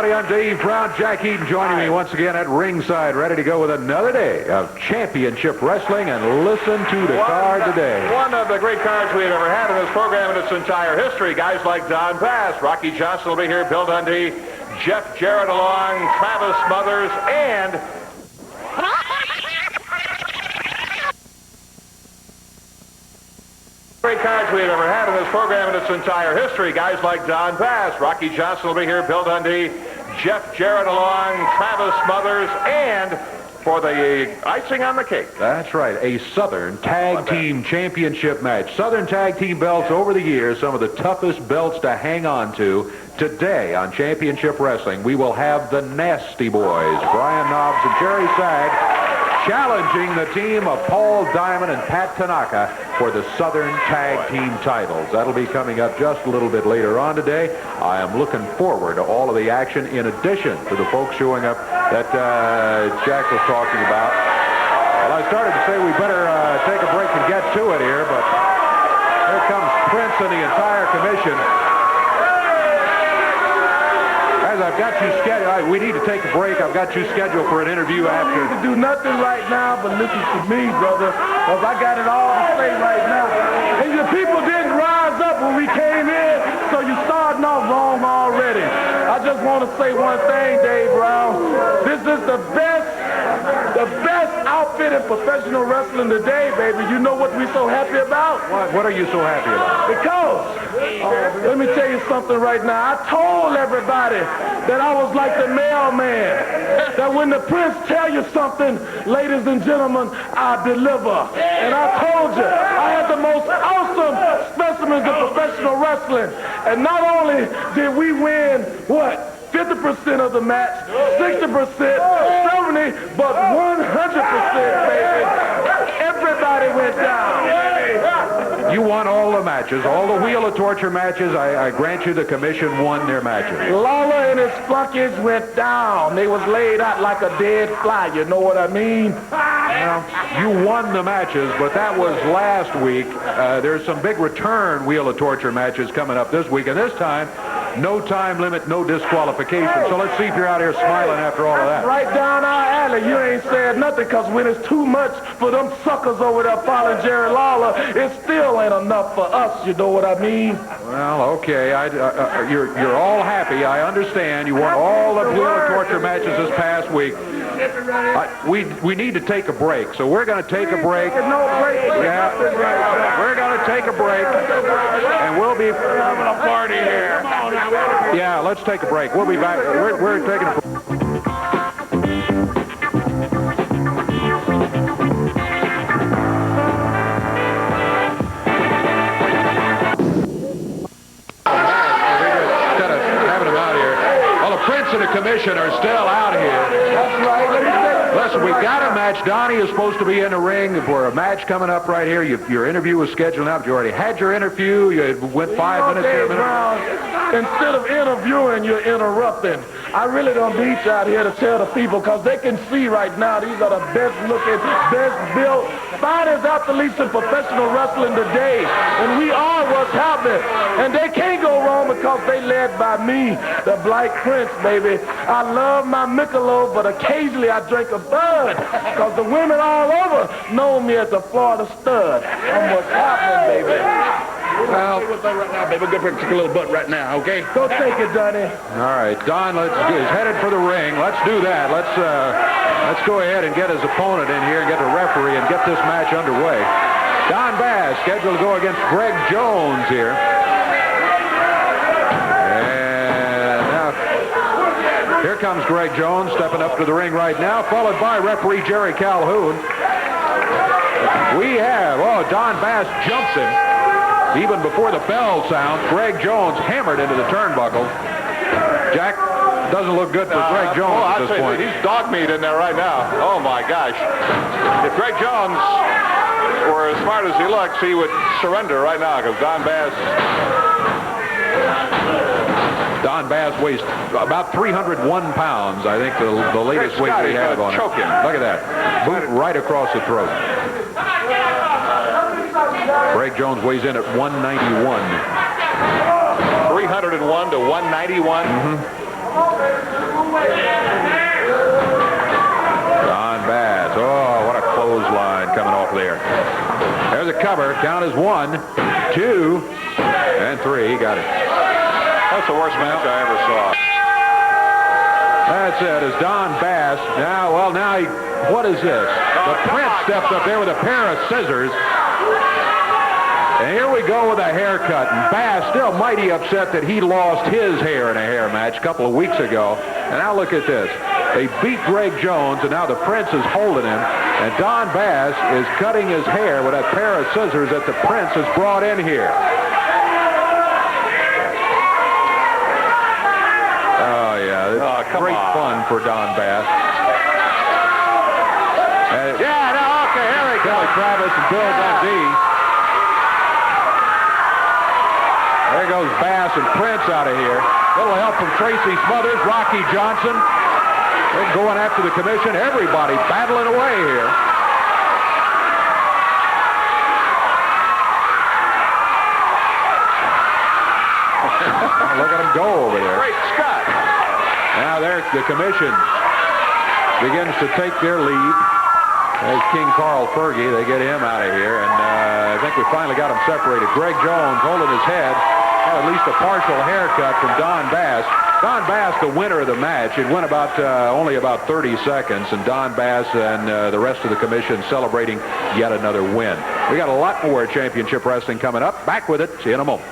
everybody. I'm Dave Brown Jack Eaton, joining me once again at ringside, ready to go with another day of championship wrestling. And listen to the card today. One of the great cards we've ever had in this program in its entire history. Guys like Don Bass, Rocky Johnson will be here, Bill Dundee, Jeff Jarrett along, Travis Smothers, and great cards we've ever had in this program in its entire history. Guys like Don Bass, Rocky Johnson will be here, Bill Dundee, Jeff Jarrett along, Travis Smothers, and for the icing on the cake. That's right, a Southern Tag Team Championship match. Southern Tag Team belts over the years, some of the toughest belts to hang on to. Today on Championship Wrestling, we will have the Nasty Boys, Brian Knobbs and Jerry Sag, challenging the team of Paul Diamond and Pat Tanaka for the Southern Tag Team titles. That'll be coming up just a little bit later on today. I am looking forward to all of the action in addition to the folks showing up that Jack was talking about. Well, I started to say we better take a break and get to it here, but here comes Prince and the entire commission. I've got you scheduled. We need to take a break. I've got you scheduled for an interview after. You don't need to do nothing right now but listen to me, brother, because I got it all to say right now. And the people didn't rise up when we came in, so you're starting off wrong already. I just want to say one thing, Dave Brown. This is the best outfit in professional wrestling today, baby. You know what we're so happy about? What are you so happy about? Because, let me tell you something right now. I told everybody that I was like the mailman. That when the Prince tell you something, ladies and gentlemen, I deliver. And I told you, I had the most awesome specimens of professional wrestling. And not only did we win, 50% of the match, 60%, 70%, but 100%, baby. Everybody went down. You won all the matches, all the Wheel of Torture matches. I grant you the commission won their matches. Lawler and his flunkies went down. They was laid out like a dead fly, you know what I mean? Well, you won the matches, but that was last week. There's some big return Wheel of Torture matches coming up this week, and this time, no time limit, no disqualification. So let's see if you're out here smiling after all of that. Right down our alley. You ain't said nothing, because when it's too much for them suckers over there following Jerry Lawler, it still ain't enough for us, you know what I mean? Well, okay, you're all happy. I understand. You won all the Wheel of Torture matches this past week. We need to take a break, so we're going to take a break. No break. Yeah, we're going to take a break, and we'll be having a party here. Yeah, let's take a break. We'll be back. We're taking a break. And the commission are still out here. That's right. Listen, we've got a match. Donnie is supposed to be in the ring for a match coming up right here. Your interview was scheduled out. You already had your interview. You went 5 minutes here. Instead of interviewing, you're interrupting. I really don't need you out here to tell the people, because they can see right now these are the best looking, best built, finest athletes in professional wrestling today. And we are what's happening. And they can't go wrong because they led by me, the Black Prince, baby. I love my Michelob, but occasionally I drink a Bud, because the women all over know me as the Florida Stud. I'm what's happening, baby. Well, right now, baby. Go take a little butt right now, okay? Go take it, Donnie. All right, Don is headed for the ring. Let's do that. Let's go ahead and get his opponent in here and get the referee and get this match underway. Don Bass scheduled to go against Greg Jones here. And now here comes Greg Jones stepping up to the ring right now, followed by referee Jerry Calhoun. We have, Don Bass jumps him. Even before the bell sounds, Greg Jones hammered into the turnbuckle. Jack, doesn't look good for Greg Jones at this point. He's dog meat in there right now. Oh, my gosh. If Greg Jones were as smart as he looks, he would surrender right now, because Don Bass weighs about 301 pounds, I think, the latest weight we have on him. Choke him. Look at that. Boot right across the throat. Greg Jones weighs in at 191. 301 to 191. Don Bass. Oh, what a clothesline coming off there. There's a cover. Count is 1, 2, and 3. Got it. That's the worst match I ever saw. That's it. It's Don Bass. Now he, what is this? The Prince steps up there with a pair of scissors. And here we go with a haircut. And Bass still mighty upset that he lost his hair in a hair match a couple of weeks ago. And now look at this. They beat Greg Jones, and now the Prince is holding him. And Don Bass is cutting his hair with a pair of scissors that the Prince has brought in here. Oh, yeah. Great fun for Don Bass. Okay, here we go. Travis and Bill Dundee. There goes Bass and Prince out of here. Little help from Tracy Smothers, Rocky Johnson. They're going after the commission. Everybody battling away here. Look at them go over there. Great Scott. Now there's the commission begins to take their leave. There's King Carl Fergie. They get him out of here, and I think we finally got them separated. Greg Jones holding his head. Had at least a partial haircut from Don Bass. Don Bass, the winner of the match. It went about only about 30 seconds, and Don Bass and the rest of the commission celebrating yet another win. We got a lot more championship wrestling coming up. Back with it. See you in a moment.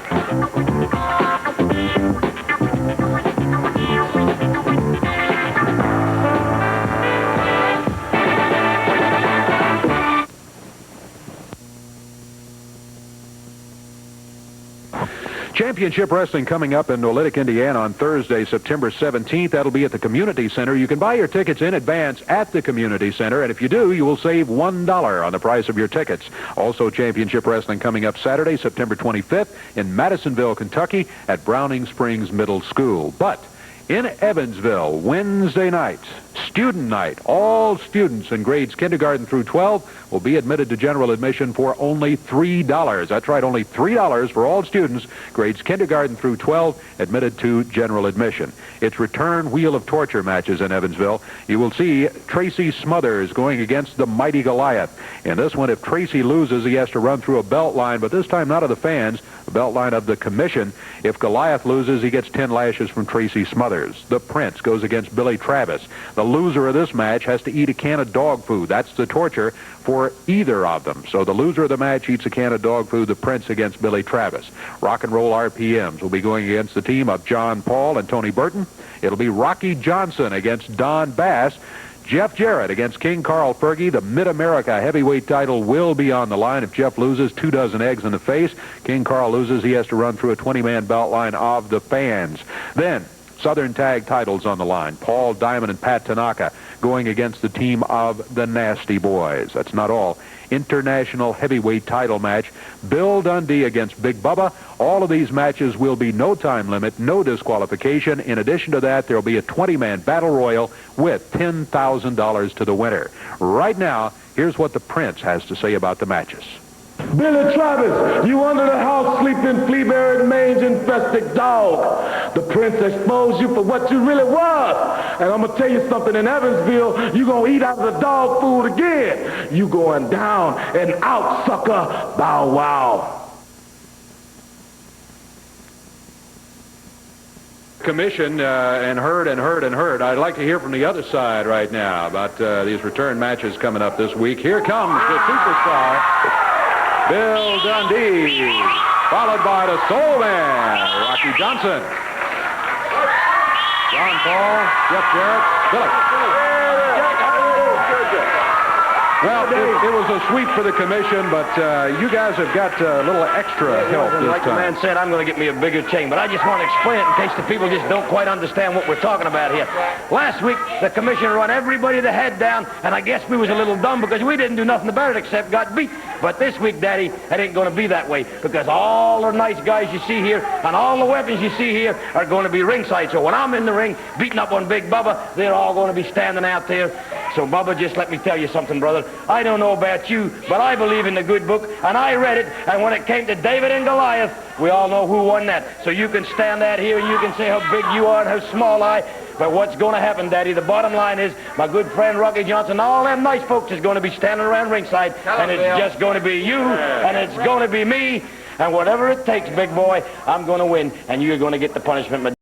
Championship Wrestling coming up in Oolitic, Indiana on Thursday, September 17th. That'll be at the Community Center. You can buy your tickets in advance at the Community Center, and if you do, you will save $1 on the price of your tickets. Also, Championship Wrestling coming up Saturday, September 25th in Madisonville, Kentucky at Browning Springs Middle School. But in Evansville, Wednesday night, student night. All students in grades kindergarten through 12 will be admitted to general admission for only $3. That's right, only $3 for all students, grades kindergarten through 12, admitted to general admission. It's return Wheel of Torture matches in Evansville. You will see Tracy Smothers going against the mighty Goliath. In this one, if Tracy loses, he has to run through a belt line, but this time not of the fans, the belt line of the commission. If Goliath loses, he gets 10 lashes from Tracy Smothers. The Prince goes against Billy Travis. The loser of this match has to eat a can of dog food. That's the torture for either of them. So the loser of the match eats a can of dog food, the Prince against Billy Travis. Rock and Roll RPMs will be going against the team of John Paul and Tony Burton. It'll be Rocky Johnson against Don Bass. Jeff Jarrett against King Carl Fergie. The Mid-America heavyweight title will be on the line. If Jeff loses, 2 dozen eggs in the face. King Carl loses, he has to run through a 20-man belt line of the fans. Then Southern Tag titles on the line. Paul Diamond and Pat Tanaka going against the team of the Nasty Boys. That's not all. International heavyweight title match. Bill Dundee against Big Bubba. All of these matches will be no time limit, no disqualification. In addition to that, there will be a 20-man battle royal with $10,000 to the winner. Right now, here's what the Prince has to say about the matches. Billy Travis, you under the house sleeping flea-beard, mange-infested dog. The Prince exposed you for what you really was. And I'm going to tell you something, in Evansville, you're going to eat out of the dog food again. You going down and out, sucker. Bow wow. Commission and heard. I'd like to hear from the other side right now about these return matches coming up this week. Here comes the superstar, Bill Dundee, followed by the Soul Man, Rocky Johnson, John Paul, Jeff Jarrett, Billy. Well, it was a sweep for the commission, but you guys have got a little extra help this like time. The man said, I'm going to get me a bigger chain, but I just want to explain it in case the people just don't quite understand what we're talking about here. Last week, the commission run everybody the head down, and I guess we was a little dumb because we didn't do nothing about it except got beat. But this week, Daddy, it ain't going to be that way because all the nice guys you see here and all the weapons you see here are going to be ringside. So when I'm in the ring beating up on Big Bubba, they're all going to be standing out there So, Bubba, just let me tell you something, brother. I don't know about you, but I believe in the good book, and I read it, and when it came to David and Goliath, we all know who won that. So you can stand out here, and you can say how big you are and how small I. But what's going to happen, Daddy, the bottom line is my good friend Rocky Johnson, all them nice folks is going to be standing around ringside, and it's just going to be you, and it's going to be me, and whatever it takes, big boy, I'm going to win, and you're going to get the punishment.